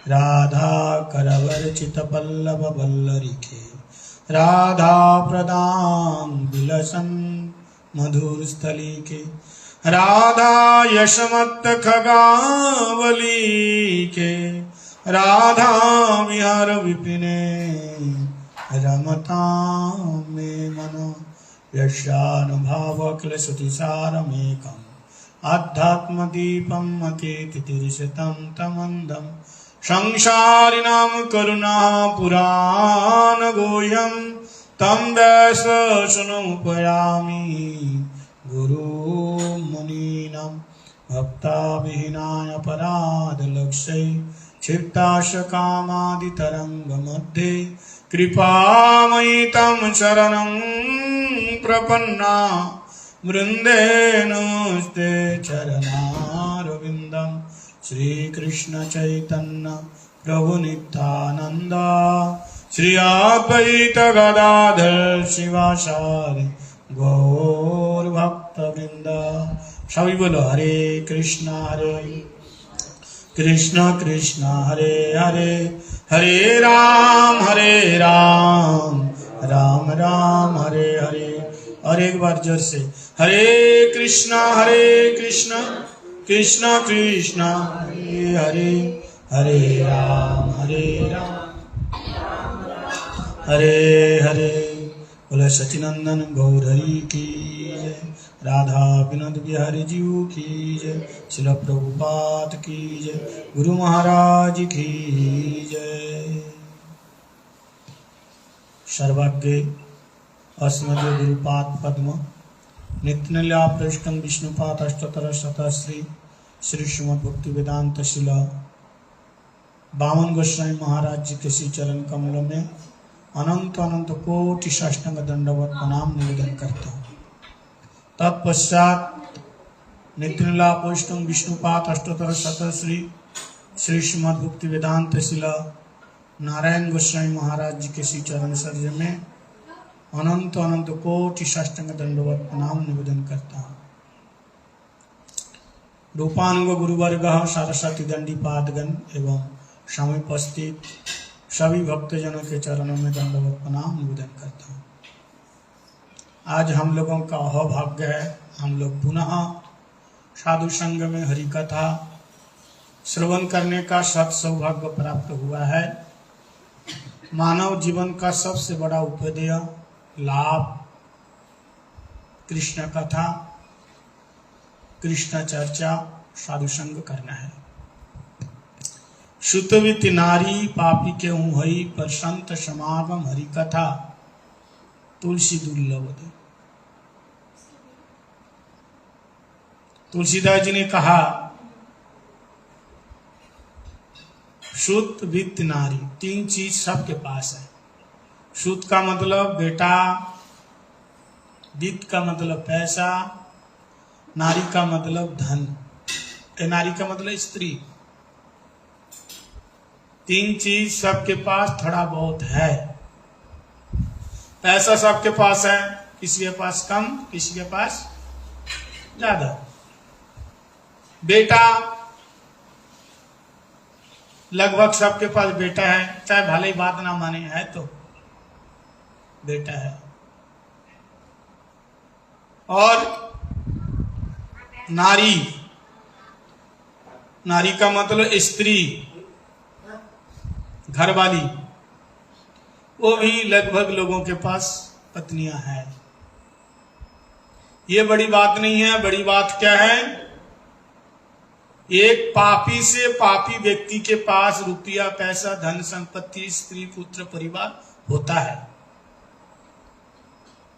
राधा करवर्चित पल्लव वल्लरिके राधा प्रदान विलसन मधुर स्थलीके राधा यशमत्त खगावली के राधा विहार विपिने रमता में मनो यस्यानुभाव क्लेशतिसारमेकम् आध्यात्मदीपम् अतीतितिरिशतं तमन्दं संसारिणां करुणा पुराण गोह्यं तं वैश्वशनुपयामि गुरु मुनीनां भक्ताविहीनाय अपराधलक्ष्यै क्षिप्ताशकामादितरङ्गमध्ये कृपामयि तं शरणं प्रपन्ना वृन्देनस्ते चरणारविन्दं श्रीकृष्ण चैतन्य प्रभु नित्यानंद श्री अद्वैत गदाधर शिवासादि गौर भक्तवृंद। सभी बोलो हरे कृष्णा कृष्ण हरे हरे हरे राम राम राम हरे हरे। और एक बार जोर से हरे कृष्णा कृष्ण कृष्ण हरे हरे हरे राम हरे हरे। बोले सचिनंदन गौर हरि की जय, राधा विनोद बिहारी जीव की जय, श्रील प्रभुपाद की जय, गुरु महाराज की जय। सर्वज्ञ अस्मदीय गुरुपाद पद्म नित्यनल्या पृष्ठम विष्णुपाद अष्टोत्तर शतः श्री श्रीमद् भक्ति वेदांत शिला बामन गोस्वामी महाराज जी के श्री चरण कमलों में अनंत अनंत कोटि साष्टांग दंडवत प्रणाम निवेदन करता हूँ। तत्पश्चात नित्यनल्या पृष्ठम विष्णुपाद अष्टोत्तर शतः श्री श्रीमद् भक्ति वेदांत शिला नारायण गोस्वामी महाराज जी के श्री चरण सरोज में अनंत अनंत कोटि साष्टांग दंडवत प्रणाम निवेदन करता हूँ। रूपानुग गुरुवर्ग सरस्वती दंडी पादगण एवं समीपस्थित सभी भक्तजनों के चरणों में दंडवत प्रणाम निवेदन करता हूँ। आज हम लोगों का अहोभाग्य है, हम लोग पुनः साधु संग में हरि कथा श्रवण करने का सत सौभाग्य प्राप्त हुआ है। मानव जीवन का सबसे बड़ा उपदेय लाभ कृष्ण कथा कृष्ण चर्चा साधु संग करना है। श्रुतवित नारी पापी के हई पर संत समागम हरि कथा तुलसी दुर्लभ दे। तुलसीदास जी ने कहा श्रुत वित्त नारी, तीन चीज सबके पास है। श्रुत का मतलब बेटा, वित्त का मतलब पैसा, नारी का मतलब धन, नारी का मतलब स्त्री। तीन चीज सबके पास थोड़ा बहुत है। पैसा सबके पास है, किसी के पास कम, किसी के पास ज्यादा। बेटा लगभग सबके पास बेटा है, चाहे भले ही बात ना माने, है तो बेटा है। और नारी, नारी का मतलब स्त्री, घरवाली, वो भी लगभग लोगों के पास पत्नियां हैं। ये बड़ी बात नहीं है। बड़ी बात क्या है? एक पापी से पापी व्यक्ति के पास रुपया, पैसा, धन संपत्ति, स्त्री, पुत्र, परिवार होता है।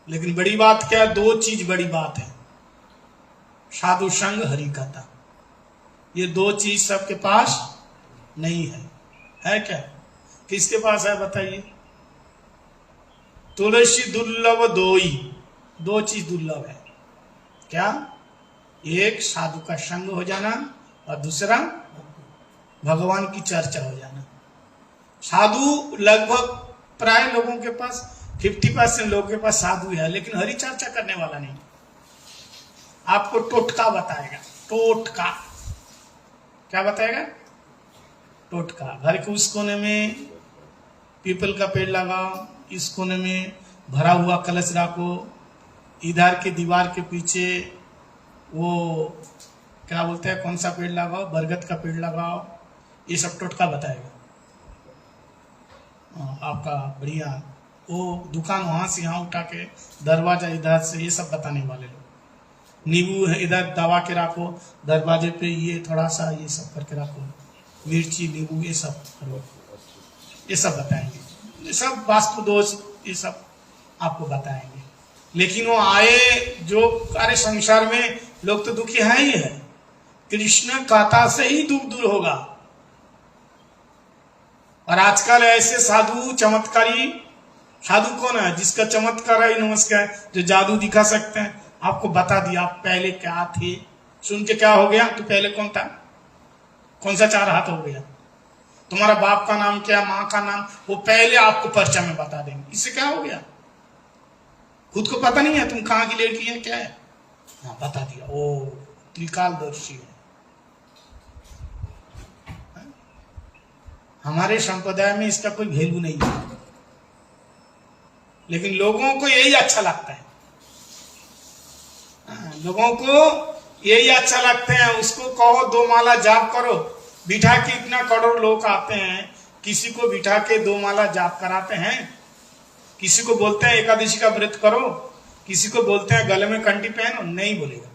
लेकिन बड़ी बात क्या है? दो चीज बड़ी बात है, साधु संग, हरि कथा। ये दो चीज सबके पास नहीं है। है क्या? किसके पास है बताइए? तुलसी दुर्लभ दोई, दो चीज दुर्लभ है। क्या? एक साधु का संग हो जाना और दूसरा भगवान की चर्चा हो जाना। साधु लगभग प्राय लोगों के पास 50% लोगों के पास साधु है, लेकिन हरि चर्चा करने वाला नहीं। आपको टोटका बताएगा। टोटका क्या बताएगा? टोटका, घर के उस कोने में पीपल का पेड़ लगाओ, इस कोने में भरा हुआ कलश रखो, इधर के दीवार के पीछे वो क्या बोलते हैं, कौन सा पेड़ लगाओ, बरगद का पेड़ लगाओ। ये सब टोटका बताएगा आपका बढ़िया। वो दुकान वहां से यहाँ उठा के, दरवाजा इधर से, ये सब बताने वाले लोग। नींबू इधर दबा के रखो, दरवाजे पे ये थोड़ा सा ये सब करके रखो, मिर्ची नींबू ये सब करो, ये सब बताएंगे। ये सब वास्तु दोष ये सब आपको बताएंगे। लेकिन वो आए जो कार्य संसार में लोग तो दुखी है ही है, कृष्ण कथा से ही दुख दूर होगा। और आजकल ऐसे साधु चमत्कारी, साधु कौन है जिसका चमत्कार है नमस्कार, जो जादू दिखा सकते हैं। आपको बता दिया आप पहले क्या थे, सुन के क्या हो गया, तो पहले कौन था, कौन सा 4 हाथ हो गया, तुम्हारा बाप का नाम क्या, माँ का नाम, वो पहले आपको पर्चा में बता देंगे। इससे क्या हो गया, खुद को पता नहीं है तुम कहाँ की लड़की है क्या है, हाँ बता दिया, ओ त्रिकालदर्शी है। हमारे संप्रदाय में इसका कोई वैल्यू नहीं है, लेकिन लोगों को यही अच्छा लगता है, लोगों को यही अच्छा लगते हैं। उसको कहो 2 माला जाप करो, बिठा के इतना करोड़ लोग आते हैं, किसी को बिठा के 2 माला जाप कराते हैं, किसी को बोलते हैं एकादशी का व्रत करो, किसी को बोलते हैं गले में कंठी पहनो, नहीं बोलेगा।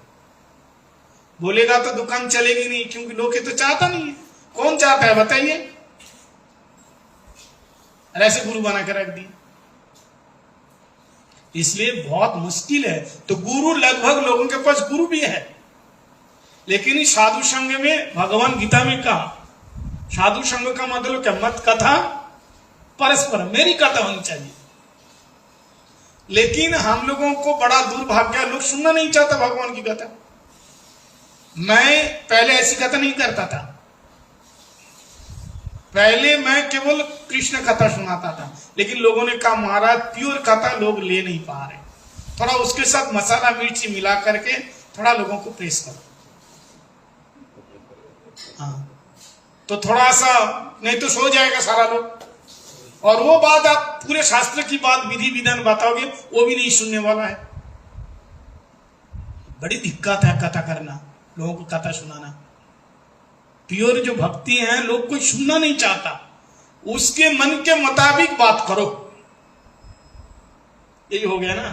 बोलेगा तो दुकान चलेगी नहीं, क्योंकि लोग ये तो चाहता नहीं है। कौन चाहता है बताइए, ऐसे गुरु बना के रख दिए। इसलिए बहुत मुश्किल है। तो गुरु लगभग लोगों के पास गुरु भी है, लेकिन इस साधु संघ में भगवान गीता में कहा, साधु संघ का मतलब क्या, मत कथा परस्पर, मेरी कथा होनी चाहिए। लेकिन हम लोगों को बड़ा दुर्भाग्य, लोग सुनना नहीं चाहता भगवान की कथा। मैं पहले ऐसी कथा नहीं करता था, पहले मैं केवल कृष्ण कथा सुनाता था, लेकिन लोगों ने कहा महाराज प्योर कथा लोग ले नहीं पा रहे, थोड़ा उसके साथ मसाला मिर्ची मिला करके थोड़ा लोगों को पेश करो। हाँ, तो थोड़ा सा, नहीं तो सो जाएगा सारा लोग। और वो बात आप पूरे शास्त्र की बात विधि विधान बताओगे, वो भी नहीं सुनने वाला है। बड़ी दिक्कत है कथा करना, लोगों को कथा सुनाना। प्योर जो भक्ति है, लोग कोई सुनना नहीं चाहता, उसके मन के मुताबिक बात करो। यही हो गया ना,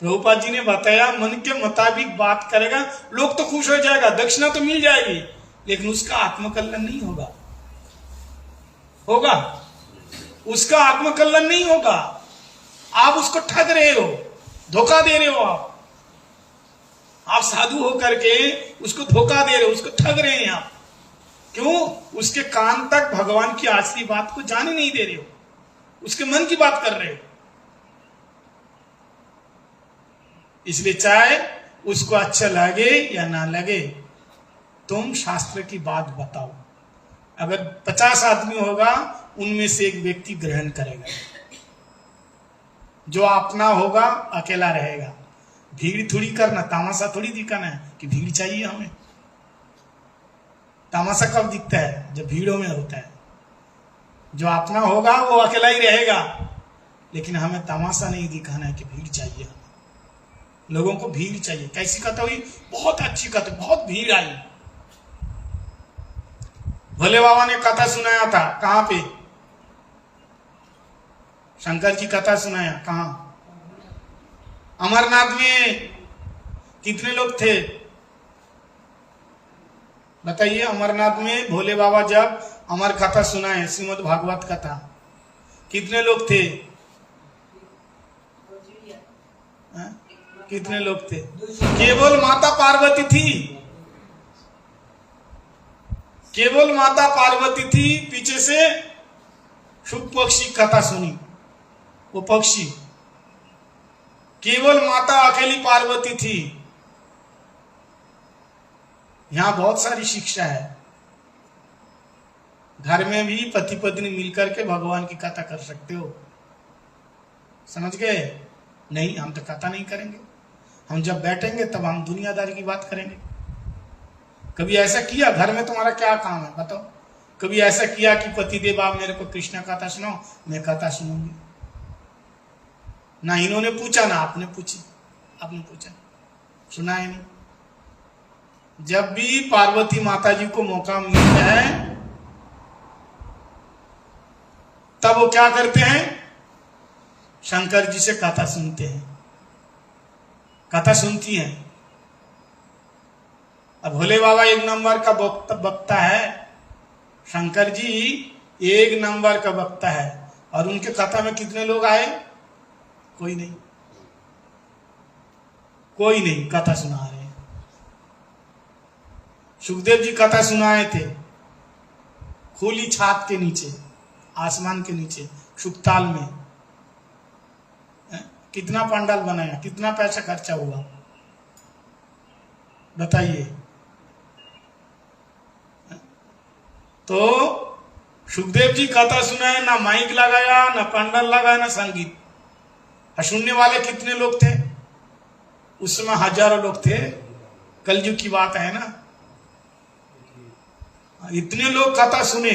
प्रभुपाद जी ने बताया मन के मुताबिक बात करेगा, लोग तो खुश हो जाएगा, दक्षिणा तो मिल जाएगी, लेकिन उसका आत्मकल्याण नहीं होगा, होगा उसका आत्मकल्याण नहीं होगा। आप उसको ठग रहे हो, धोखा दे रहे हो। आप साधु हो करके उसको धोखा दे रहे हो, उसको ठग रहे हैं आप। क्यों? उसके कान तक भगवान की असली बात को जाने नहीं दे रहे हो, उसके मन की बात कर रहे हो। इसलिए चाहे उसको अच्छा लगे या ना लगे, तुम शास्त्र की बात बताओ। अगर 50 आदमी होगा, उनमें से एक व्यक्ति ग्रहण करेगा, जो अपना होगा अकेला रहेगा। भीड़ थोड़ी करना, तमाशा थोड़ी दिखाना है कि भीड़ चाहिए हमें। तमाशा कब दिखता है? जब भीड़ों में होता है। जो अपना होगा वो अकेला ही रहेगा, लेकिन हमें तमाशा नहीं दिखाना है कि भीड़ चाहिए हमें। लोगों को भीड़ चाहिए। कैसी कथा हुई? बहुत अच्छी कथा, बहुत भीड़ आई। भोले बाबा ने कथा सुनाया था, कहां पे? शंकर जी कथा सुनाया कहां? अमरनाथ में। कितने लोग थे बताइए? अमरनाथ में भोले बाबा जब अमर कथा सुनाए, श्रीमद् भागवत कथा, कितने लोग थे? कितने लोग थे? केवल माता पार्वती थी, केवल माता पार्वती थी। पीछे से शुक पक्षी कथा सुनी, वो पक्षी, केवल माता अकेली पार्वती थी। यहां बहुत सारी शिक्षा है। घर में भी पति पत्नी मिलकर के भगवान की कथा कर सकते हो, समझ गए? नहीं, हम तो कथा नहीं करेंगे। हम जब बैठेंगे तब हम दुनियादारी की बात करेंगे। कभी ऐसा किया? घर में तुम्हारा क्या काम है बताओ? कभी ऐसा किया कि पतिदेव आप मेरे को कृष्ण कथा सुनाओ, मैं कथा सुनूंगी? ना इन्होंने पूछा ना आपने पूछी, आपने पूछा, सुना है नहीं। जब भी पार्वती माता जी को मौका मिलता है तब वो क्या करते हैं? शंकर जी से कथा सुनते हैं, कथा सुनती हैं। अब भोले बाबा एक नंबर का वक्ता है, शंकर जी एक नंबर का वक्ता है, और उनके कथा में कितने लोग आए? कोई नहीं, कोई नहीं कथा सुना रहे। सुखदेव जी कथा सुनाए थे खुली छात के नीचे, आसमान के नीचे, सुखताल में। कितना पंडाल बनाया, कितना पैसा खर्चा हुआ बताइए। तो सुखदेव जी कथा सुनाए, ना माइक लगाया, ना पंडाल लगाया, ना संगीत। और सुनने वाले कितने लोग थे? उस समय हजारों लोग थे। कलयुग की बात है ना, इतने लोग कथा सुने।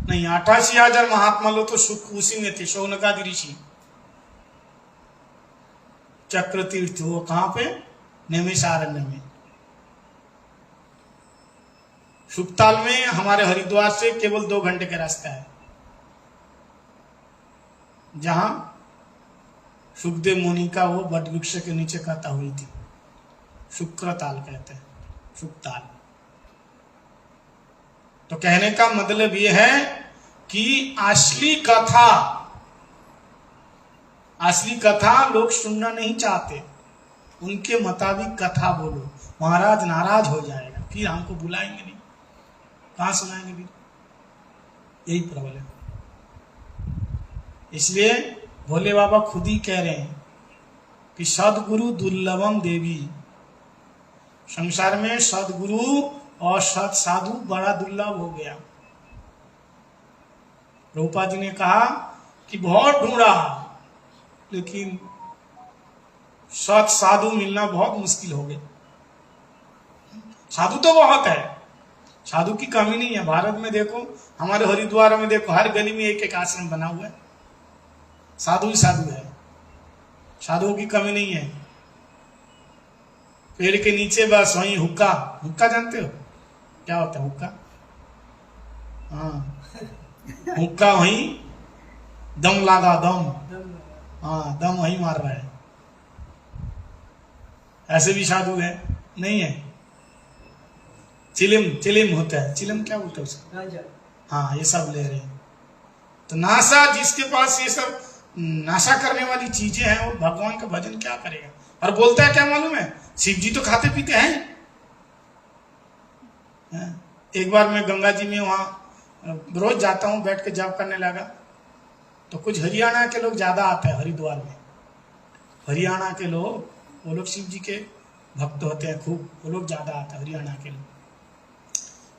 नहीं, 88,000 महात्मा लोग तो सुख उसी में थे। शौनकादि ऋषि, चक्र तीर्थ, वो कहां पे? नैमिषारण्य में। सुखताल में हमारे हरिद्वार से केवल 2 घंटे का रास्ता है, जहां सुखदेव मुनि का वो वट वृक्ष के नीचे कथा हुई थी। शुक्रताल कहते हैं, शुक्ताल। तो कहने का मतलब ये है कि असली कथा लोग सुनना नहीं चाहते। उनके मुताबिक कथा बोलो, महाराज नाराज हो जाएगा, फिर हमको बुलाएंगे नहीं, कहां सुनाएंगे फिर? यही प्रॉब्लम है। इसलिए भोले बाबा खुद ही कह रहे हैं कि सदगुरु दुर्लभम देवी। संसार में सदगुरु और सत साधु बड़ा दुर्लभ हो गया। प्रभुपाद जी ने कहा कि बहुत ढूंढा, लेकिन सत साधु मिलना बहुत मुश्किल हो गया। साधु तो बहुत है, साधु की कमी नहीं है। भारत में देखो, हमारे हरिद्वार में देखो, हर गली में एक एक आश्रम बना हुआ है, साधु ही साधु है। साधुओं की कमी नहीं है। पेड़ के नीचे बस वहीं हुक्का, हुक्का जानते हो क्या होता है? हुक्का, हाँ, हुक्का वहीं दम लगा, दम, हाँ, दम वहीं मार रहा है। ऐसे भी साधु है? नहीं है। चिलिम होता है, चिलिम क्या बोलते हैं उसको? हाँ, ये सब ले रहे हैं। तो नासा, जिसके पास ये सब नाशा करने वाली चीजें हैं, वो भगवान का भजन क्या करेगा? और बोलता है क्या मालूम है? शिव जी तो खाते पीते हैं। एक बार मैं गंगा जी में वहां रोज जाता हूं, बैठ के जाप करने लगा, तो कुछ हरियाणा के लोग ज्यादा आते हैं हरिद्वार में। हरियाणा के लोग, वो लोग शिव जी के भक्त होते हैं खूब, वो लोग ज्यादा आते हैं हरियाणा के लोग।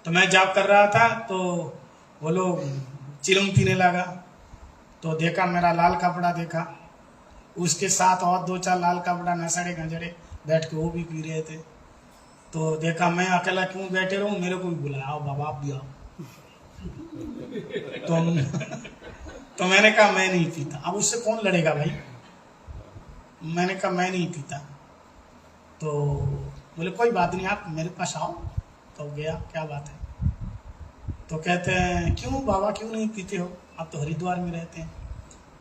तो मैं जाप कर रहा था, तो वो लोग चिलम पीने लगा, तो देखा, मेरा लाल कपड़ा देखा, उसके साथ और 2-4 लाल कपड़ा नशड़े गंजड़े बैठ के वो भी पी रहे थे। तो देखा, मैं अकेला क्यों बैठे रहूं, मेरे को भी बुलाया, आओ बाबा आप भी आओ। तो मैंने कहा मैं नहीं पीता। अब उससे कौन लड़ेगा भाई? मैंने कहा मैं नहीं पीता। तो बोले कोई बात नहीं, आप मेरे पास आओ। तो गया, क्या बात है? तो कहते हैं क्यों बाबा, क्यों नहीं पीते हो, आप तो हरिद्वार में रहते हैं।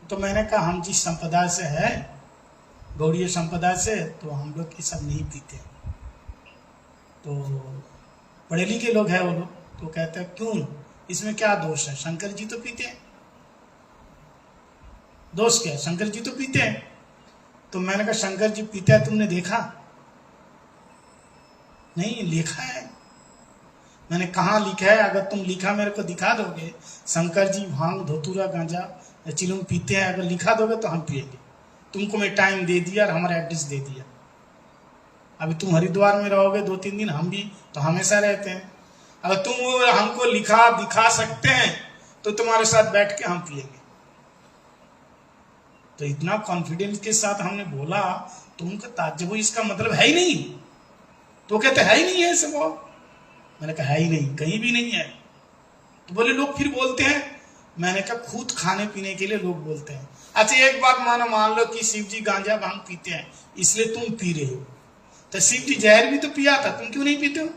तो मैंने कहा हम जिस संप्रदाय से है, गौड़ीय संप्रदाय से, तो हम लोग ये सब नहीं पीते। तो पढ़े लिखे लोग हैं वो लोग, तो कहते हैं क्यों, इसमें क्या दोष है? शंकर जी तो पीते हैं, दोष क्या है? शंकर जी तो पीते हैं। तो मैंने कहा शंकर जी पीते हैं, तुमने देखा? नहीं, लिखा है। मैंने कहा लिखा है? अगर तुम लिखा मेरे को दिखा दोगे, शंकर जी भांग, धतूरा, गांजा, चिलम पीते हैं, अगर लिखा दोगे तो हम पिएंगे। तुमको मैं टाइम दे दिया और हमारा एड्रेस दे दिया। अभी तुम हरिद्वार में रहोगे 2-3 दिन, हम भी तो हमेशा रहते हैं। अगर तुम हमको लिखा दिखा सकते हैं तो तुम्हारे साथ बैठ के हम पिएंगे। तो इतना कॉन्फिडेंस के साथ हमने बोला, तो उनका ताज्जुब, इसका मतलब है ही नहीं। तो कहते है ही नहीं है सब। मैंने कहा है ही नहीं, कहीं भी नहीं है। तो बोले लोग फिर बोलते हैं। मैंने कहा खुद खाने पीने के लिए लोग बोलते हैं। अच्छा एक बात मान लो कि शिव जी गांजा भांग पीते हैं इसलिए तुम पी रहे हो, तो शिव जी जहर भी तो पिया था, तुम क्यों नहीं पीते हो?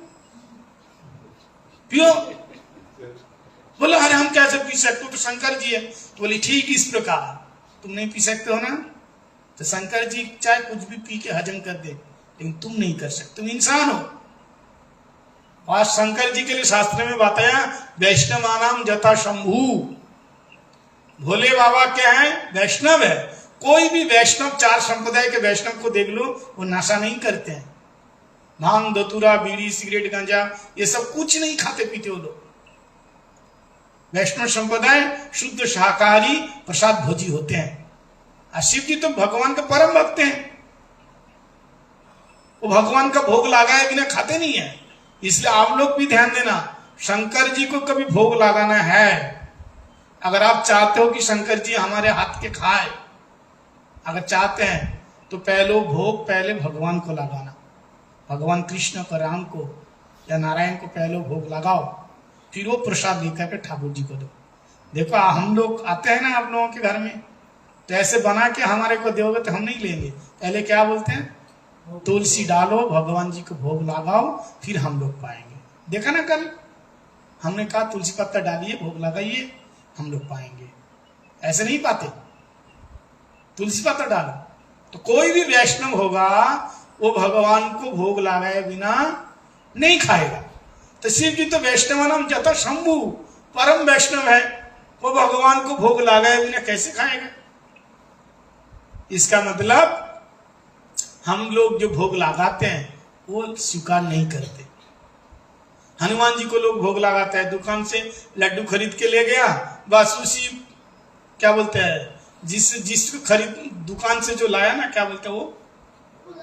पियो। बोलो अरे हम कैसे पी सकते हो, तो शंकर जी है। तो बोली ठीक इस प्रकार तुम नहीं पी सकते हो ना, तो शंकर जी चाहे कुछ भी पी के हजम कर दे, लेकिन तुम नहीं कर सकते, तुम इंसान हो। और शंकर जी के लिए शास्त्र में बताया वैष्णवानाम जथा शंभु, भोले बाबा क्या है? वैष्णव है। कोई भी वैष्णव, 4 संप्रदाय के वैष्णव को देख लो, वो नशा नहीं करते हैं। भांग धतूरा बीड़ी सिगरेट गांजा ये सब कुछ नहीं खाते पीते वो लोग। वैष्णव संप्रदाय शुद्ध शाकाहारी प्रसाद भोजी होते हैं। और शिव जी तो भगवान के परम भक्त हैं, वो भगवान का भोग लगाए बिना खाते नहीं है। इसलिए आप लोग भी ध्यान देना, शंकर जी को कभी भोग लगाना है, अगर आप चाहते हो कि शंकर जी हमारे हाथ के खाए, अगर चाहते हैं तो पहले भगवान को लगाना, भगवान कृष्ण को, राम को या नारायण को पहले भोग लगाओ, फिर वो प्रसाद लेकर के ठाकुर जी को दो। देखो हम लोग आते हैं ना आप लोगों के घर में, तो ऐसे बना के हमारे को दोगे तो हम नहीं लेंगे। पहले क्या बोलते हैं? तुलसी डालो, भगवान जी को भोग लगाओ, फिर हम लोग पाएंगे। देखा ना कल हमने कहा तुलसी पत्ता डालिए, भोग लगाइए, हम लोग पाएंगे। ऐसे नहीं पाते, तुलसी पत्ता डालो। तो कोई भी वैष्णव होगा वो भगवान को भोग लगाए बिना नहीं खाएगा। तो शिव जी तो वैष्णवानाम जथा शंभु, परम वैष्णव है, वो भगवान को भोग लगाए बिना कैसे खाएगा? इसका मतलब हम लोग जो भोग लगाते हैं वो स्वीकार नहीं करते। हनुमान जी को लोग भोग लगाते हैं, दुकान से लड्डू खरीद के ले गया, बस उसी क्या बोलते हैं जिस खरीद दुकान से जो लाया ना, क्या बोलते हैं वो,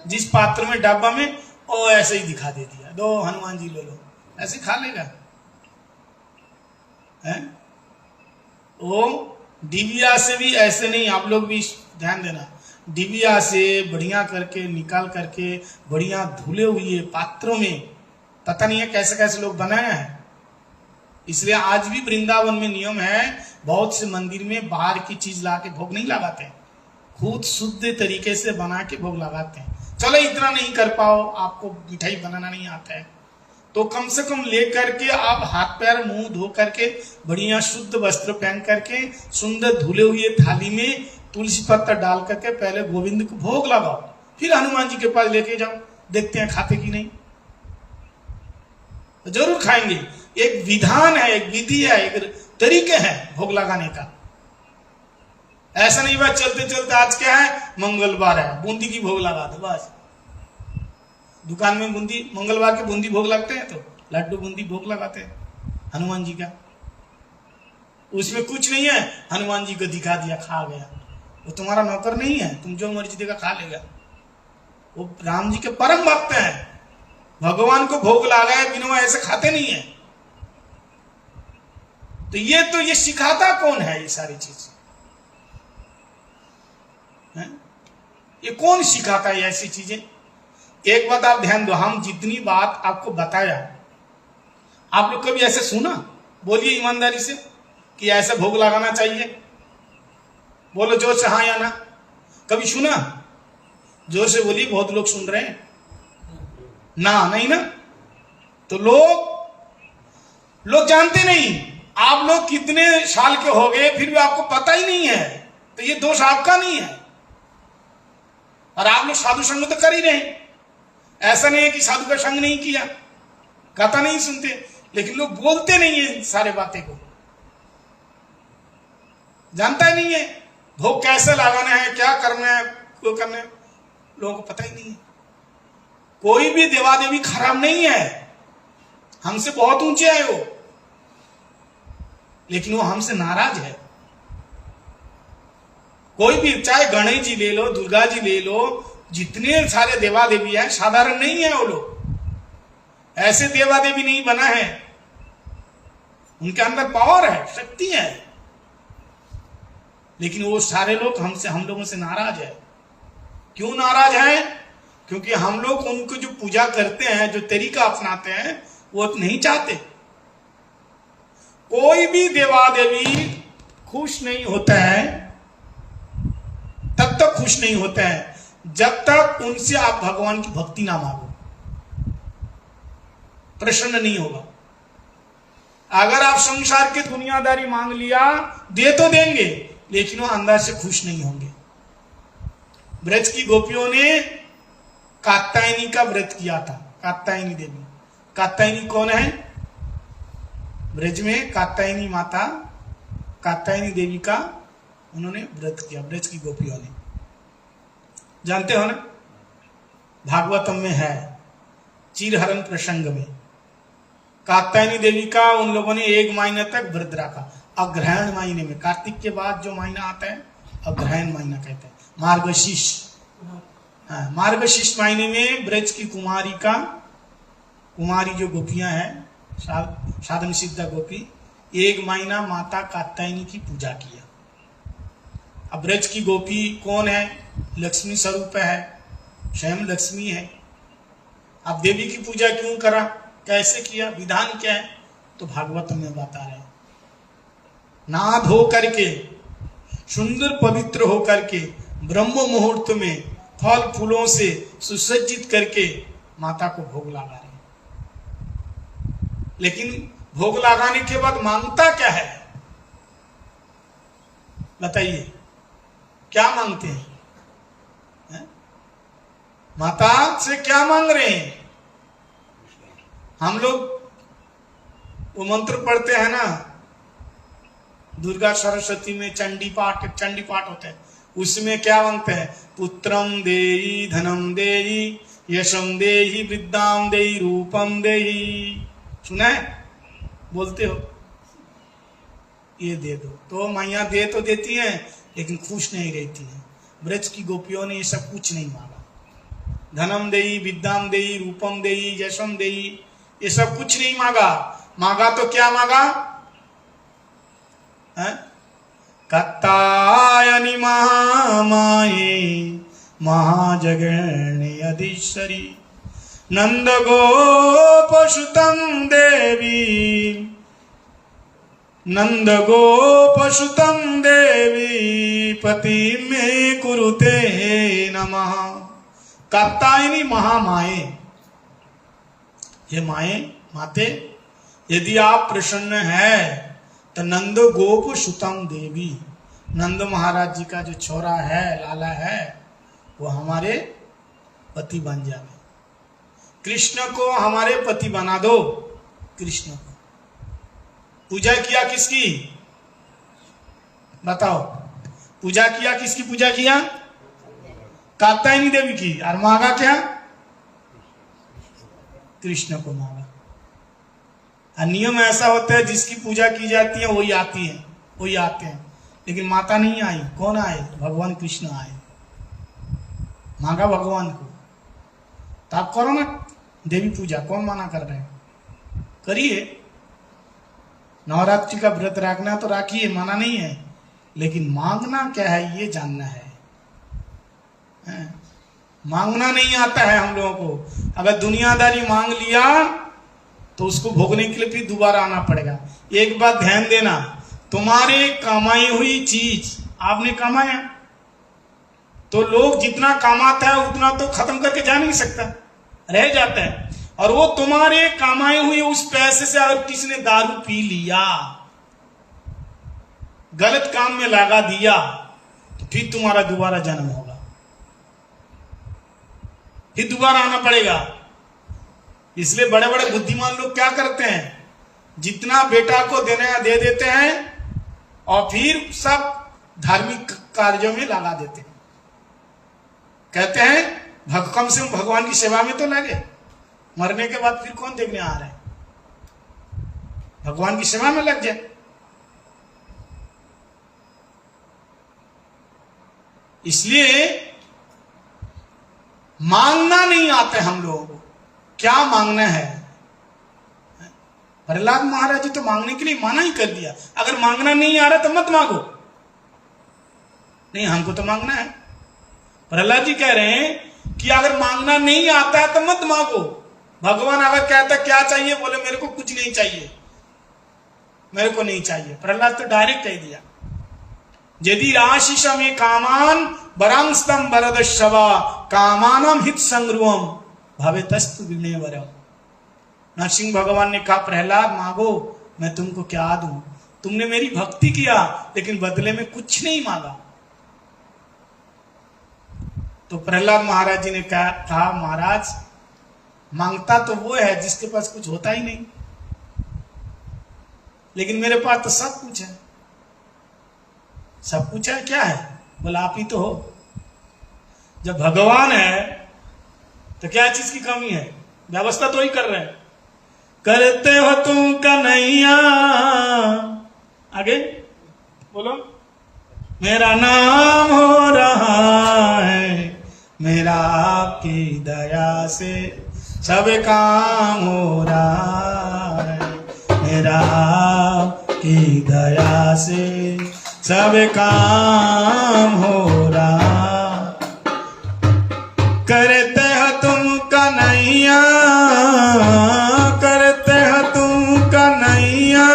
जिस पात्र में डब्बा में, वो ऐसे ही दिखा दे दिया, दो हनुमान जी ले लो, ऐसे खा लेगा है? वो डिबिया से भी ऐसे नहीं, आप लोग भी ध्यान देना, डिबिया से बढ़िया करके निकाल करके बढ़िया धुले हुए पात्रों में, पता नहीं है कैसे कैसे लोग बनाए हैं। इसलिए आज भी वृंदावन में नियम है, बहुत से मंदिर में बाहर की चीज ला के भोग नहीं लगाते हैं, खुद शुद्ध तरीके से बना के भोग लगाते हैं। चलो इतना नहीं कर पाओ, आपको मिठाई बनाना नहीं आता है, तो कम से कम ले करके आप हाथ पैर मुंह धो करके बढ़िया शुद्ध वस्त्र पहन करके सुंदर धुले हुए थाली में तुलसी पत्ता डाल करके पहले गोविंद को भोग लगाओ, फिर हनुमान जी के पास लेके जाओ, देखते हैं खाते कि नहीं। तो जरूर खाएंगे। एक विधान है, एक विधि है, एक तरीके हैं भोग लगाने का। ऐसा नहीं बात चलते चलते आज क्या है, मंगलवार है, बूंदी की भोग लगा दो बस। दुकान में बूंदी, मंगलवार के बूंदी भोग लगते हैं, तो लड्डू बूंदी भोग लगाते हैं हनुमान जी का। उसमें कुछ नहीं है, हनुमान जी को दिखा दिया, खा गया। वो तुम्हारा नौकर नहीं है, तुम जो मर्जी देगा खा लेगा। वो राम जी के परम भक्त हैं, भगवान को भोग लगाए बिना ऐसे खाते नहीं है। तो ये सिखाता कौन है ये सारी चीज है? ये कौन सिखाता है ऐसी चीजें? एक बात आप ध्यान दो, हम जितनी बात आपको बताया, आप लोग कभी ऐसे सुना? बोलिए ईमानदारी से कि ऐसे भोग लगाना चाहिए, बोलो जोर से हाँ या ना। कभी सुना? जोर से बोलिए, बहुत लोग सुन रहे हैं ना, नहीं ना। तो लोग जानते नहीं। आप लोग कितने साल के हो गए फिर भी आपको पता ही नहीं है, तो ये दोष आपका नहीं है। और आप लोग साधु संग तो कर ही रहे, ऐसा नहीं है कि साधु का संग नहीं किया, कथा नहीं सुनते, लेकिन लोग बोलते नहीं है सारे बातें को, जानता ही नहीं है भोग कैसे लगाना है, क्या करना है, क्यों करना है, लोगों को पता ही नहीं है। कोई भी देवा देवी खराब नहीं है, हमसे बहुत ऊंचे है वो, लेकिन वो हमसे नाराज है। कोई भी, चाहे गणेश जी ले लो, दुर्गा जी ले लो, जितने सारे देवा देवी हैं, साधारण नहीं है वो लोग, ऐसे देवा देवी नहीं बना है, उनके अंदर पावर है, शक्ति है, लेकिन वो सारे लोग हम लोगों से नाराज है। क्यों नाराज है? क्योंकि हम लोग उनको जो पूजा करते हैं, जो तरीका अपनाते हैं, वो नहीं चाहते। कोई भी देवादेवी खुश नहीं होता है, तब तक खुश नहीं होता है जब तक उनसे आप भगवान की भक्ति ना मांगो, प्रसन्न नहीं होगा। अगर आप संसार की दुनियादारी मांग लिया, दे तो देंगे लेकिन वो अंदर से खुश नहीं होंगे। ब्रज की गोपियों ने कात्यायनी का व्रत किया था। कात्यायनी देवी, कात्यायनी कौन है? ब्रज में कात्यायनी माता, कात्यायनी देवी का उन्होंने व्रत किया, ब्रज की गोपियों ने। जानते हो ना, भागवतम में है, चीरहरण प्रसंग में कात्यायनी देवी का उन लोगों ने 1 महीने तक व्रत रखा। अग्रहण महीने में, कार्तिक के बाद जो महीना आता है अग्रहण महीना कहते हैं, मार्गशीर्ष। मार्गशीर्ष महीने में ब्रज की कुमारी जो गोपियां हैं, साधन सिद्धा गोपी, 1 महीना माता कात्यायनी की पूजा किया। अब ब्रज की गोपी कौन है? लक्ष्मी स्वरूप है, स्वयं लक्ष्मी है। अब देवी की पूजा क्यों करा, कैसे किया, विधान क्या है, तो भागवत में बता रहे हैं। नहा धो करके, सुंदर पवित्र हो करके, ब्रह्म मुहूर्त में फल फूलों से सुसज्जित करके माता को भोग लगा रहे हैं। लेकिन भोग लगाने के बाद मांगता क्या है, बताइए क्या मांगते हैं? माता से क्या मांग रहे हैं? हम लोग वो मंत्र पढ़ते हैं ना, दुर्गा सरस्वती में चंडी पाठ होते हैं, उसमें क्या मांगते हैं? पुत्रम देहि, धनम देहि, यशम देहि, विद्याम देहि, रूपम देहि। सुना है? बोलते हो ये दे दो, तो मैया दे तो देती हैं लेकिन खुश नहीं रहती है। ब्रज की गोपियों ने ये सब कुछ नहीं मांगा। धनम देहि, विद्याम देहि, रूपम देहि, यशम देहि, ये सब कुछ नहीं मांगा। मांगा तो क्या मांगा? कात्यायनी महामाये महाजगरणे अधीश्वरी नंद गोपसुतं देवी, नंद गोपसुतं देवी पति में कुरुते नमः। कात्यायनी महामाये, ये माए माते, यदि आप प्रसन्न है तो नंद गोप सुतम देवी, नंद महाराज जी का जो छोरा है, लाला है, वो हमारे पति बन जाए। कृष्ण को हमारे पति बना दो। कृष्ण को पूजा किया किसकी बताओ? पूजा किया किसकी? पूजा किया कात्यायनी देवी की। और मांगा क्या? कृष्ण को मांगा। नियम ऐसा होता है, जिसकी पूजा की जाती है वही आती है, वही आते हैं। लेकिन माता नहीं आई। कौन आए? भगवान कृष्ण आए। मांगा भगवान को, तो आप करो ना देवी पूजा। कौन मना कर रहे हैं? करिए। नवरात्रि का व्रत रखना तो रखिए, मना नहीं है, लेकिन मांगना क्या है ये जानना है। मांगना नहीं आता है हम लोगों को। अगर दुनियादारी मांग लिया तो उसको भोगने के लिए फिर दोबारा आना पड़ेगा। एक बात ध्यान देना, तुम्हारे कमाई हुई चीज आपने कमाया, तो लोग जितना कमाता है उतना तो खत्म करके जा नहीं सकता, रह जाता है। और वो तुम्हारे कमाए हुए उस पैसे से अगर किसी ने दारू पी लिया, गलत काम में लगा दिया, तो फिर तुम्हारा दोबारा जन्म होगा, फिर दोबारा आना पड़ेगा। इसलिए बड़े बड़े बुद्धिमान लोग क्या करते हैं, जितना बेटा को देने दे देते हैं और फिर सब धार्मिक कार्यों में लगा देते हैं। कहते हैं कम से कम भगवान की सेवा में तो लगे, मरने के बाद फिर कौन देखने आ रहा है, भगवान की सेवा में लग जाए। इसलिए मांगना नहीं आता हम लोगों को, क्या मांगना है। प्रहलाद महाराज जी तो मांगने के लिए मना ही कर दिया। अगर मांगना नहीं आ रहा तो मत मांगो, नहीं हमको तो मांगना है। प्रहलाद जी कह रहे हैं कि अगर मांगना नहीं आता है तो मत मांगो, भगवान अगर कहता क्या चाहिए, बोले मेरे को कुछ नहीं चाहिए, मेरे को नहीं चाहिए। प्रहलाद तो डायरेक्ट कह दिया, यदि आशीष में कामान वरांस्तम वरदशवा कामानम हित संग्रुवम भवेतस्तु विनय वरम। नरसिंह भगवान ने कहा प्रहलाद मांगो, मैं तुमको क्या दूं, तुमने मेरी भक्ति किया लेकिन बदले में कुछ नहीं मांगा। तो प्रहलाद महाराज जी ने कहा महाराज मांगता तो वो है जिसके पास कुछ होता ही नहीं, लेकिन मेरे पास तो सब कुछ है। सब कुछ है क्या है, बोला आप ही तो हो। जब भगवान है तो क्या चीज की कमी है, व्यवस्था तो ही कर रहे हैं। करते हो तुम कन्हैया, आगे बोलो, मेरा नाम हो रहा है, मेरा आपकी दया से सब काम हो रहा है, मेरा आपकी दया से सब काम हो रहा। करते हो तुम कन्हैया, करते हो तुम कन्हैया,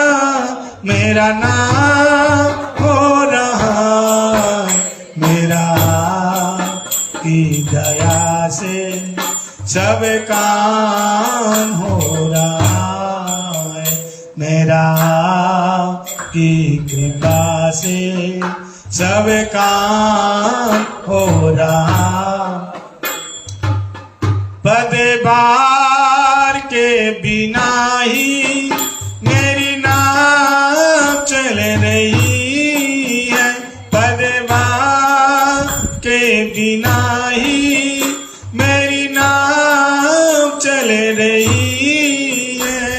मेरा नाम हो रहा, मेरा की दया से सब काम हो रहा है, मेरा की कृपा से सब काम हो रहा। पदभार के बिना ही मेरी नाव चल रही है, पदभार के बिना ही मेरी नाव चल रही है।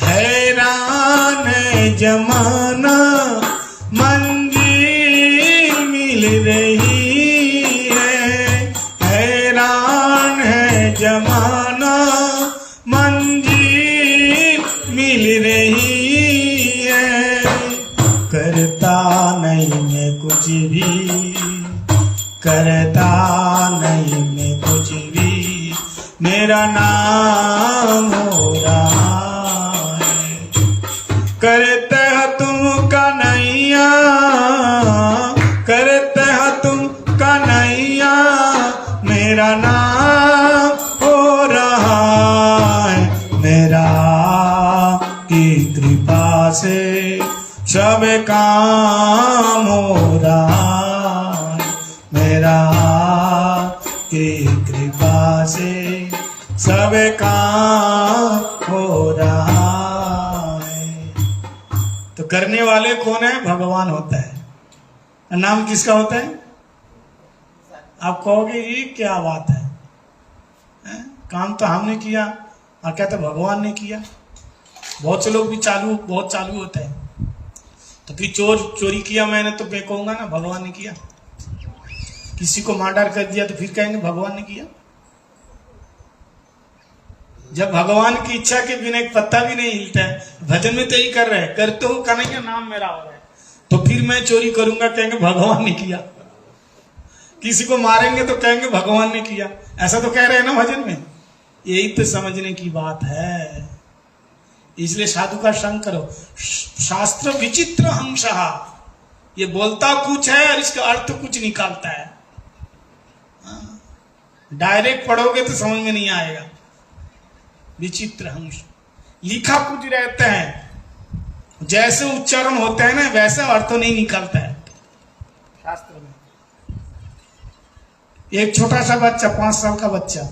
हैरान है जमाना मंजिल मिल रही है, हैरान है जमाना मंजिल मिल रही है। करता नहीं मैं कुछ भी, करता नहीं मैं कुछ भी, मेरा नाम हो रहा है। करते हो तुम कन्हैया, करते हो तुम कन्हैया, मेरा नाम हो रहा है, मेरा की कृपा से सब काम हो रहा है, मेरा की कृपा से सब काम हो रहा है। तो करने वाले कौन है, भगवान होता है। नाम किसका होता है? आप कहोगे ये क्या बात है, हैं? काम तो हमने किया और क्या तो भगवान ने किया। बहुत से लोग भी बहुत चालू होते हैं। तो फिर चोरी किया मैंने तो मैं कहूंगा ना भगवान ने किया। किसी को मर्डर कर दिया तो फिर कहेंगे भगवान ने किया। जब भगवान की इच्छा के बिना एक पत्ता भी नहीं हिलता है, भजन में तो यही कर रहे हैं, करते हो कन्हैया नाम मेरा हो रहा है, तो फिर मैं चोरी करूंगा कहेंगे भगवान ने किया। किसी को मारेंगे तो कहेंगे भगवान ने किया। ऐसा तो कह रहे हैं ना भजन में। यही तो समझने की बात है। इसलिए साधु का संग करो। शास्त्र विचित्र हंसहा, ये बोलता कुछ है और इसका अर्थ कुछ निकालता है। डायरेक्ट पढ़ोगे तो समझ में नहीं आएगा। विचित्र हंस, लिखा कुछ रहते हैं, जैसे उच्चारण होते हैं ना वैसा अर्थ नहीं निकलता है शास्त्र में। एक छोटा सा बच्चा, 5 साल का बच्चा,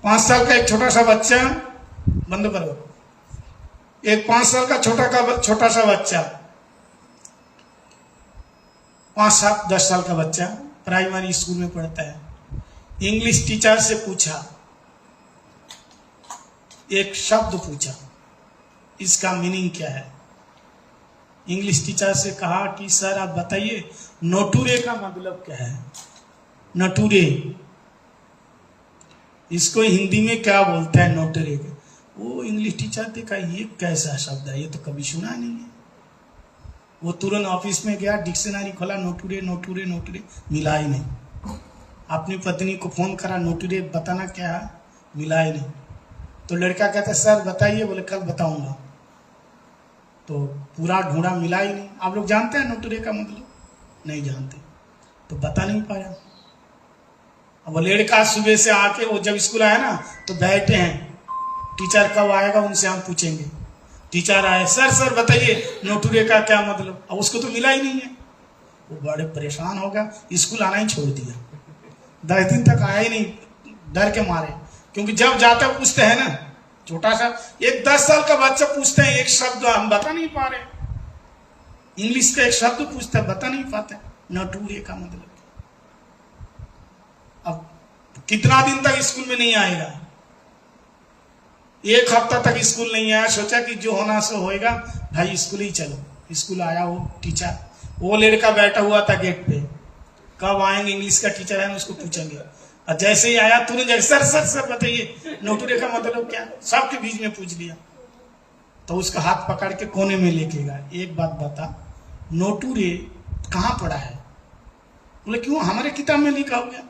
5 साल का एक छोटा सा बच्चा, बंद करो, एक 5 साल का छोटा सा बच्चा, 5-7-10 साल का बच्चा प्राइमरी स्कूल में पढ़ता है। इंग्लिश टीचर से पूछा, एक शब्द पूछा, इसका मीनिंग क्या है। इंग्लिश टीचर से कहा कि सर आप बताइए नोटुरे का मतलब क्या है। नटुरे, इसको हिंदी में क्या बोलता है नोटुरे के। वो इंग्लिश टीचर ने कहा ये कैसा शब्द है, ये तो कभी सुना नहीं है। वो तुरंत ऑफिस में गया, डिक्शनरी खोला, नोटुरे नोटुरे नोटुरे, मिला ही नहीं। अपनी पत्नी को फोन करा, नोटुरे बताना क्या है, मिला ही नहीं। तो लड़का कहता है सर बताइए, बोले कल बताऊंगा। तो पूरा ढूंढा, मिला ही नहीं। आप लोग जानते हैं नोटुरे का मतलब? नहीं जानते, तो बता नहीं पाया। अब वो लड़का सुबह से आके, वो जब स्कूल आया ना तो बैठे हैं, टीचर कब आएगा उनसे हम पूछेंगे। टीचर आए, सर सर बताइए नोटुरे का क्या मतलब? अब उसको तो मिला ही नहीं है। वो बड़े परेशान हो गया, स्कूल आना ही छोड़ दिया। 10 दिन तक आया ही नहीं, डर के मारे। क्योंकि जब जाता पूछते हैं ना, छोटा सा एक 10 साल का बच्चा पूछते हैं एक शब्द, हम बता नहीं पा रहे। इंग्लिश का एक शब्द पूछता है, बता नहीं पाते नोटुरे का मतलब। अब कितना दिन तक स्कूल में नहीं आएगा? 1 हफ्ता तक स्कूल नहीं आया। सोचा कि जो होना सो होएगा, भाई स्कूल ही चलो। स्कूल आया वो टीचर, वो लड़का बैठा हुआ था गेट पे, कब आएंगे इंग्लिश का टीचर है उसको पूछेंगे। और जैसे ही आया तुरंत सर सर सर बताइए नोटुरे का मतलब क्या? सबके बीच में पूछ लिया। तो उसका हाथ पकड़ के कोने में लेके गया, एक बात बता, नोटुरे कहाँ पढ़ा है? बोले क्यों, हमारे किताब में लिखा हो गया।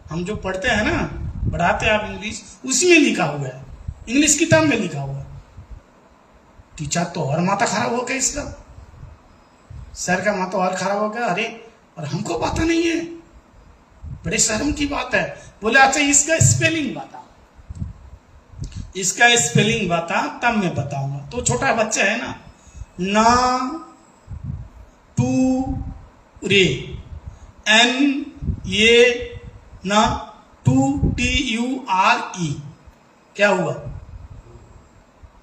हम जो पढ़ते हैं ना, पढ़ाते हैं आप इंग्लिश, उसी में लिखा हुआ है, इंग्लिश किताब में लिखा हुआ है। टीचर तो और माथा खराब हो गया इसका, सर का माथा और खराब हो गया। अरे और हमको पता नहीं है, बड़े शर्म की बात है। बोले अच्छा इसका स्पेलिंग बता, इसका स्पेलिंग बता, तब मैं बताऊंगा। तो छोटा बच्चा है ना, ना टू रे, एन ये ना TURE, क्या हुआ?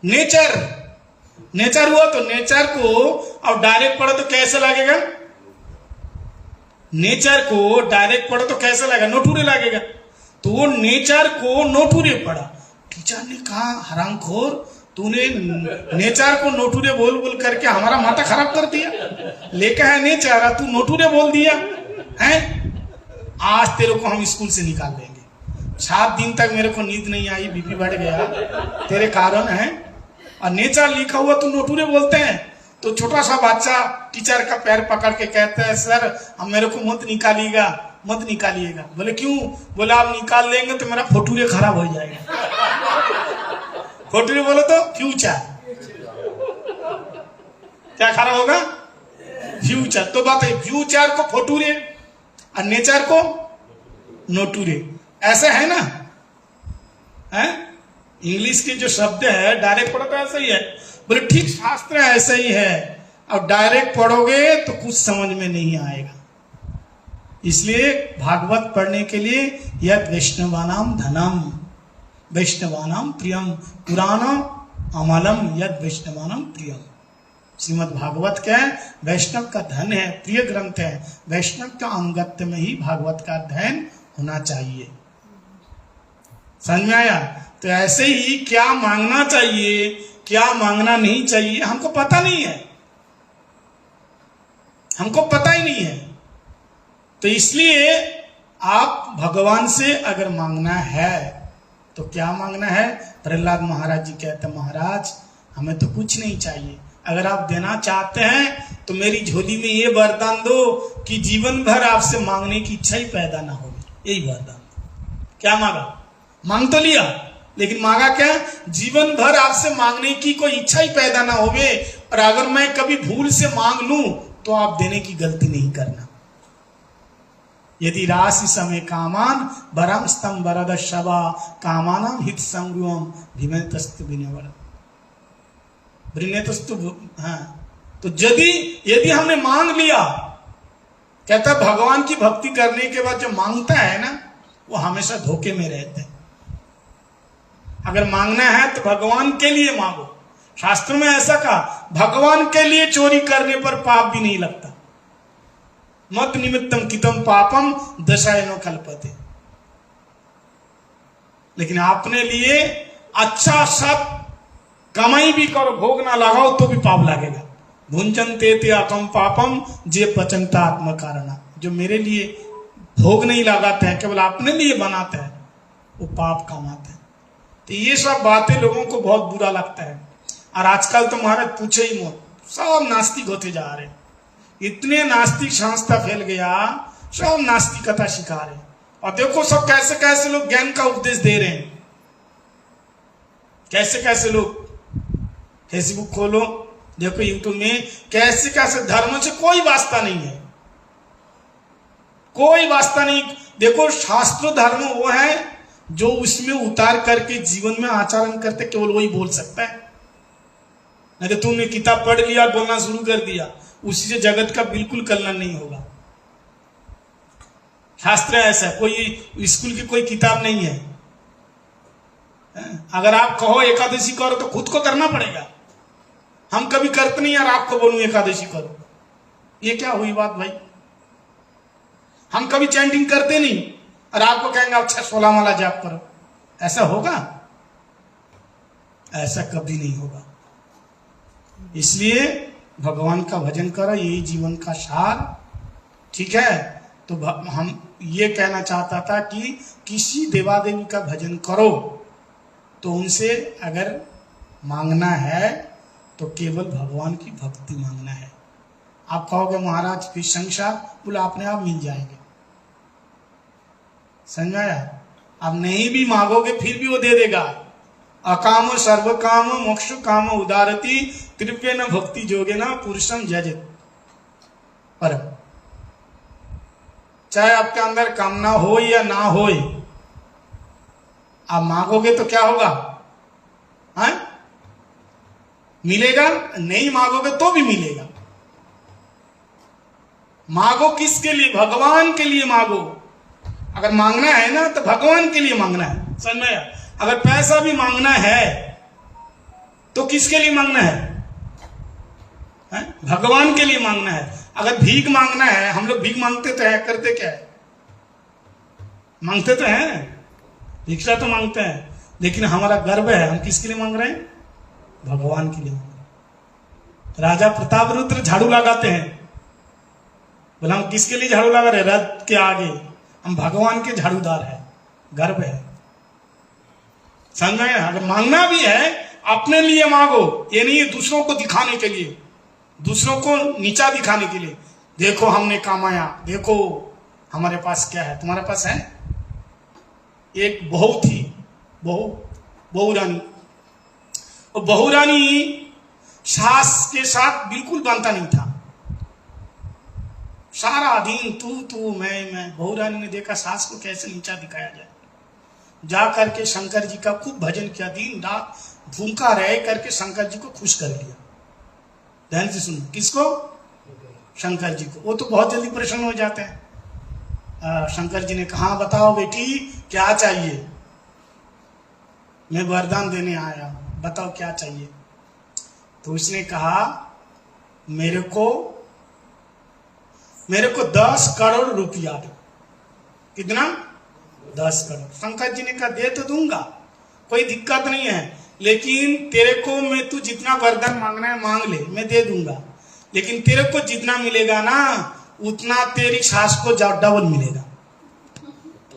नेचर। नेचर हुआ। तो नेचर को अब डायरेक्ट पढ़ो तो कैसे लगेगा? नेचर को डायरेक्ट पढ़ो तो कैसे लगेगा? नोटुरे लगेगा। तो वो नेचर को नोटुरे पढ़ा। टीचर ने कहा हरामखोर, तूने नेचर को नोटुरे बोल बोल करके हमारा माथा खराब कर दिया। लेकर है नेचर, तू नोटुरे बोल दिया है। आज तेरे को हम स्कूल से निकाल देंगे। 7 दिन तक मेरे को नींद नहीं आई, बीपी बढ़ गया तेरे कारण है। और नेचर लिखा हुआ तू नोटुरे बोलते हैं। तो छोटा सा बच्चा टीचर का पैर पकड़ के कहता है सर अब मेरे को मत निकालिएगा, मत निकालिएगा। बोले क्यों? बोले आप निकाल लेंगे तो मेरा फोटुरे खराब हो जाएगा। फोटुरे बोलो तो फ्यूचर, क्या खराब होगा? फ्यूचर। तो बात है, फ्यूचर को फोटुरे और नेचर को नोटुरे, ऐसा है ना? है इंग्लिश के जो शब्द है डायरेक्ट पढ़ो तो ऐसा ही है। बोले ठीक, शास्त्र ऐसा ही है। अब डायरेक्ट पढ़ोगे तो कुछ समझ में नहीं आएगा। इसलिए भागवत पढ़ने के लिए यद वैष्णवानाम धनम वैष्णवानाम प्रियम, पुराणम अमलम यद वैष्णवानाम प्रियम। श्रीमद् भागवत क्या है? वैष्णव का धन है, प्रिय ग्रंथ है। वैष्णव का अंगत्य में ही भागवत का अध्ययन होना चाहिए। समझ में आया? तो ऐसे ही क्या मांगना चाहिए, क्या मांगना नहीं चाहिए, हमको पता नहीं है, हमको पता ही नहीं है। तो इसलिए आप भगवान से अगर मांगना है तो क्या मांगना है? प्रहलाद महाराज जी कहते महाराज हमें तो कुछ नहीं चाहिए, अगर आप देना चाहते हैं तो मेरी झोली में ये वरदान दो कि जीवन भर आपसे मांगने की इच्छा ही पैदा ना हो। यही वरदान। क्या मांगा? मांग तो लिया, लेकिन मांगा क्या? जीवन भर आपसे मांगने की कोई इच्छा ही पैदा ना होवे। और अगर मैं कभी भूल से मांग लूं तो आप देने की गलती नहीं करना। यदि राशि समय कामान बरम स्तंभ वरद शवा कामानाम हित संगुम विमतस्तु विनवर ब्रिनेतस्तु। हाँ, तो यदि हमने मांग लिया, कहता भगवान की भक्ति करने के बाद जो मांगता है ना वो हमेशा धोखे में रहते हैं। अगर मांगना है तो भगवान के लिए मांगो। शास्त्र में ऐसा कहा, भगवान के लिए चोरी करने पर पाप भी नहीं लगता। मत निमित्तम कितम पापम दशायनो कल्पते। लेकिन अपने लिए अच्छा सब कमाई भी करो, भोग ना लगाओ तो भी पाप लगेगा। भुंजन ते अकम पापम जे पचनता आत्म कारण। जो मेरे लिए भोग नहीं लगाते हैं, केवल अपने लिए बनाते हैं, वो पाप कमाते हैं। तो ये सब बातें लोगों को बहुत बुरा लगता है। और आजकल तो महाराज पूछे ही मत, सब नास्तिक होते जा रहे हैं। इतने नास्तिक संस्था फैल गया, सब नास्तिकता सिखा रहे हैं। और देखो सब कैसे कैसे लोग ज्ञान का उपदेश दे रहे हैं। कैसे कैसे लोग, फेसबुक खोलो, देखो यूट्यूब में कैसे कैसे धर्म से कोई वास्ता नहीं है, कोई वास्ता नहीं। देखो शास्त्र धर्म वो है जो उसमें उतार करके जीवन में आचरण करते, केवल वही बोल सकता है। नहीं तो तुमने किताब पढ़ लिया, बोलना शुरू कर दिया, उसी से जगत का बिल्कुल कल्याण नहीं होगा। शास्त्र ऐसा, कोई स्कूल की कोई किताब नहीं है। अगर आप कहो एकादशी करो तो खुद को करना पड़ेगा। हम कभी करते नहीं, यार आपको बोलूं एकादशी करो, ये क्या हुई बात भाई? हम कभी चैंटिंग करते नहीं और आपको कहेंगे अच्छा 16 माला जाप करो, ऐसा होगा? ऐसा कभी नहीं होगा। इसलिए भगवान का भजन करो, यही जीवन का सार, ठीक है। तो हम ये कहना चाहता था कि किसी देवा देवी का भजन करो तो उनसे अगर मांगना है तो केवल भगवान की भक्ति मांगना है। आप कहोगे महाराज फिर संसार, बोले अपने आप मिल जाएंगे, समझाया? आप नहीं भी मांगोगे फिर भी वो दे देगा। अकाम सर्व काम मोक्ष काम उदारती कृपया न भक्ति जोगे न पुरुषम जजत परम। चाहे आपके अंदर कामना हो या ना हो, आप मांगोगे तो क्या होगा? हाँ, मिलेगा। नहीं मांगोगे तो भी मिलेगा। मांगो किसके लिए? भगवान के लिए मांगो। अगर मांगना है ना तो भगवान के लिए मांगना है, समझ में? अगर पैसा भी मांगना है तो किसके लिए मांगना है? भगवान के लिए मांगना है। अगर भीख मांगना है, हम लोग भीख मांगते तो है, करते क्या है? मांगते तो हैं, भिक्षा तो मांगते हैं, लेकिन हमारा गर्व है, हम किसके लिए मांग रहे हैं? भगवान के लिए मांग रहे हैं। राजा प्रताप रुद्र झाड़ू लगाते हैं, बोला हम किसके लिए झाड़ू लगा रहे? रथ के आगे, हम भगवान के झाड़ूदार हैं, गर्व है, समझ में? अगर मांगना भी है अपने लिए मांगो, ये नहीं है दूसरों को दिखाने के लिए, दूसरों को नीचा दिखाने के लिए। देखो हमने कमाया, देखो हमारे पास क्या है। तुम्हारे पास है? एक बहू थी, बहू रानी, और बहू रानी सास के साथ बिल्कुल बनता नहीं था, सारा दिन तू मैं। बहू रानी ने देखा सास को कैसे नीचा दिखाया जाए, जा करके शंकर जी का खूब भजन किया, दिन रात भूखा रह करके शंकर जी को खुश कर लिया। ध्यान से सुनो, किसको? शंकर जी को। वो तो बहुत जल्दी प्रसन्न हो जाते हैं। शंकर जी ने कहा बताओ बेटी क्या चाहिए? मैं वरदान देने आया, बताओ क्या चाहिए? तो उसने कहा मेरे को 10 करोड़ रुपया दो। कितना? 10 करोड़। शंकर जी ने कहा दे तो दूंगा, कोई दिक्कत नहीं है, लेकिन तेरे को मैं तू जितना वरदान मांगना है मांग ले, मैं दे दूंगा, लेकिन तेरे को जितना मिलेगा ना उतना तेरी सास को डबल मिलेगा।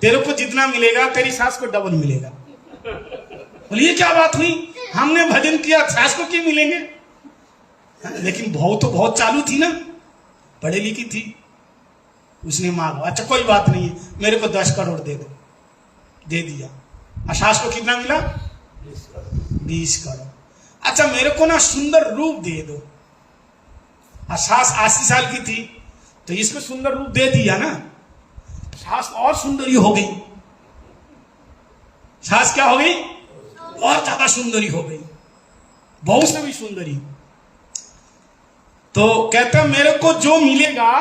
तेरे को जितना मिलेगा तेरी सास को डबल मिलेगा। बोलिए क्या बात हुई? हमने भजन किया, सास को क्यों मिलेंगे? लेकिन बहू तो बहुत चालू थी ना, पढ़ी लिखी थी। उसने मांगा, अच्छा कोई बात नहीं है, मेरे को 10 करोड़ दे दो। दे दिया। और सास को कितना मिला? 20 करोड़। अच्छा मेरे को ना सुंदर रूप दे दो। और सास 80 साल की थी तो इसको सुंदर रूप दे दिया ना, सास और सुंदरी हो गई। सास क्या हो गई? और ज्यादा सुंदरी हो गई, बहू से भी सुंदरी। तो कहता मेरे को जो मिलेगा,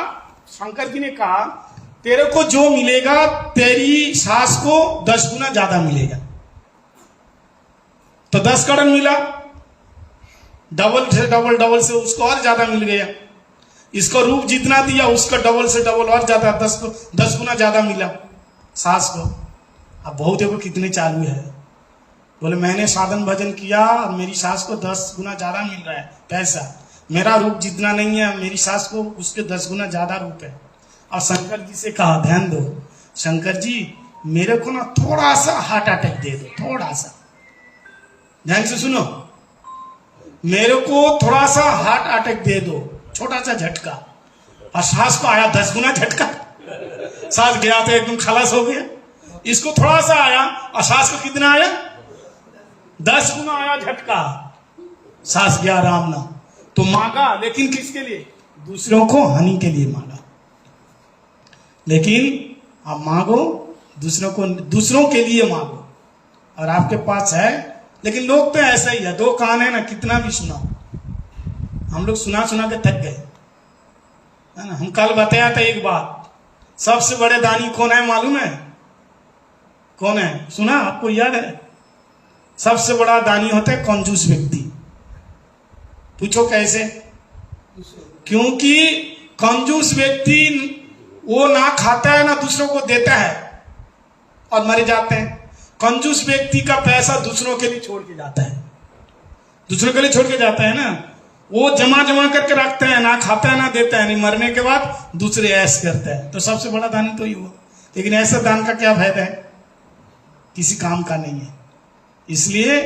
शंकर जी ने कहा तेरे को जो मिलेगा तेरी सास को 10 गुना ज्यादा मिलेगा। तो 10 करोड़ मिला, डबल से उसको और ज्यादा मिल गया। इसको रूप जितना दिया उसका डबल से डबल और ज्यादा, 10 गुना ज्यादा मिला सास को। अब बहू देखो कितने चालू है, बोले मैंने साधन भजन किया और मेरी सास को 10 गुना ज्यादा मिल रहा है पैसा। मेरा रूप जितना नहीं है, मेरी सास को उसके 10 गुना ज्यादा रूप है। और शंकर जी से कहा ध्यान दो, शंकर जी मेरे को ना थोड़ा सा हार्ट अटैक दे दो, थोड़ा सा, ध्यान से सुनो, मेरे को थोड़ा सा हार्ट अटैक दे दो, छोटा सा झटका। और सास को आया 10 गुना झटका। सास गया तो एकदम खलास हो गया। इसको थोड़ा सा आया और सास को कितना आया? 10 गुना आया झटका, सास गया राम नाम। तो मांगा, लेकिन किसके लिए? दूसरों को हानि के लिए मांगा। लेकिन आप मांगो दूसरों के लिए मांगो, और आपके पास है। लेकिन लोग तो ऐसा ही है, 2 कान है ना, कितना भी सुना। हम लोग सुना सुना के थक गए, है ना। हम कल बताया था एक बात, सबसे बड़े दानी कौन है मालूम है? कौन है? सुना? आपको याद है? सबसे बड़ा दानी होता है कंजूस व्यक्ति। पूछो कैसे? क्योंकि कंजूस व्यक्ति वो ना खाता है ना दूसरों को देता है और मरे जाते हैं। कंजूस व्यक्ति का पैसा दूसरों के लिए छोड़ के जाता है, दूसरों के लिए छोड़ के जाता है ना। वो जमा जमा करके रखता है, ना खाता है ना देता है, नहीं मरने के बाद दूसरे ऐश करता है। तो सबसे बड़ा दान तो ही हुआ। लेकिन ऐसा दान का क्या फायदा है? किसी काम का नहीं है। इसलिए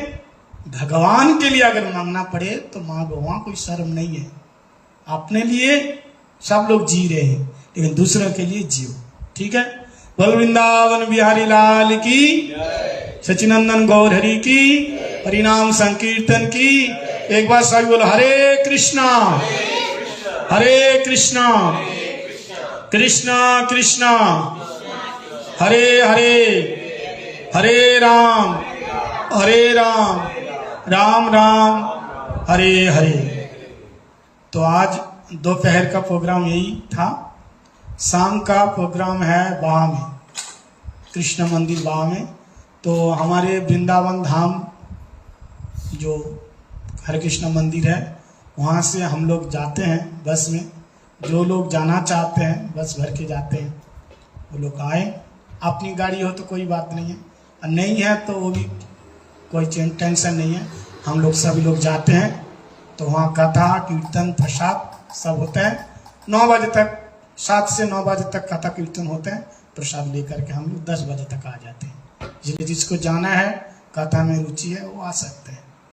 भगवान के लिए अगर मांगना पड़े तो मांगो, वहां कोई शर्म नहीं है। अपने लिए सब लोग जी रहे हैं, लेकिन दूसरों के लिए जियो, ठीक है। बोल वृंदावन बिहारी लाल की, सचिनंदन गौर हरि की, हरिनाम संकीर्तन की। एक बार सभी बोलो हरे कृष्णा हरे कृष्णा कृष्णा कृष्णा हरे हरे, हरे राम राम राम हरे हरे। तो आज दोपहर का प्रोग्राम यही था। शाम का प्रोग्राम है बाह में, कृष्ण मंदिर बाह में। तो हमारे वृंदावन धाम जो हरे कृष्ण मंदिर है, वहाँ से हम लोग जाते हैं बस में। जो लोग जाना चाहते हैं बस भर के जाते हैं, वो लोग आए। अपनी गाड़ी हो तो कोई बात नहीं है, और नहीं है तो वो भी कोई टेंशन नहीं है। हम लोग सभी लोग जाते हैं। तो वहाँ कथा कीर्तन प्रसाद सब होता है। 9 बजे तक, 7 से 9 बजे तक कथा कीर्तन होते हैं। प्रसाद लेकर के हम लोग 10 बजे तक आ जाते हैं। जिसको जाना है, कथा में रुचि है, वो आ सकते हैं।